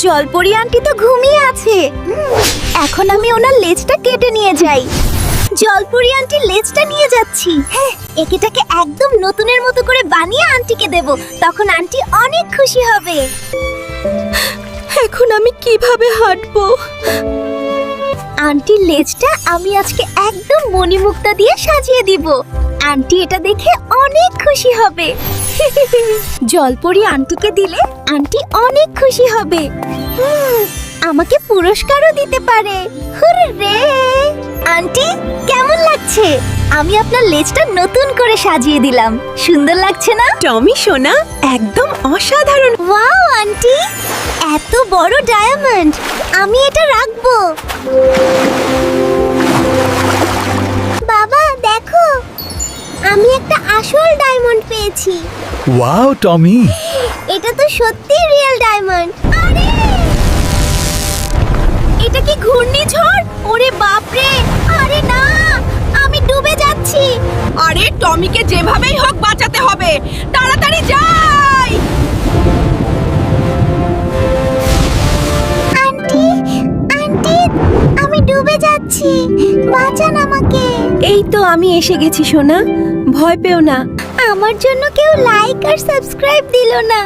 জলপরি আন্টি তো ঘুমিয়ে আছে। এখন আমি ওনার লেজটা কেটে নিয়ে যাই। জলপরি আন্টির লেজটা নিয়ে যাচ্ছি। হ্যাঁ, এটাকে একদম নতুনের মতো করে বানিয়ে আন্টিকে দেব, তখন আন্টি অনেক খুশি হবে। এখন আমি কিভাবে হাঁটবো? আন্টির লেজটা আমি আজকে একদম মণিমুক্তা দিয়ে সাজিয়ে দিব। আন্টি এটা দেখে অনেক খুশি হবে। জলপরি আন্টিকে দিলে আন্টি অনেক খুশি হবে। আমাকে পুরস্কারও দিতে পারে। হুররে! আন্টি কেমন লাগছে? আমি আপনার লেজটা নতুন করে সাজিয়ে দিলাম। সুন্দর লাগছে না? টমি সোনা, একদম অসাধারণ। ওয়াও আন্টি, এত বড় ডায়মন্ড! আমি এটা রাখবো। বাবা দেখো, আমি একটা আসল ডায়মন্ড পেয়েছি। ওয়াও টমি, এটা তো সত্যি রিয়েল ডায়মন্ড। আরে এটা কি ঘূর্ণিঝড়? ওরে বাপরে! আরে না, আমি ডুবে যাচ্ছি। আরে টমিকে যেভাবেই হোক বাঁচাতে হবে, তাড়াতাড়ি যাই। আন্টি, আন্টি, আমি ডুবে যাচ্ছি, বাঁচান আমাকে। এই তো আমি এসে গেছি সোনা, ভয় পেও না। আমার জন্য কেউ লাইক আর সাবস্ক্রাইব দিল না।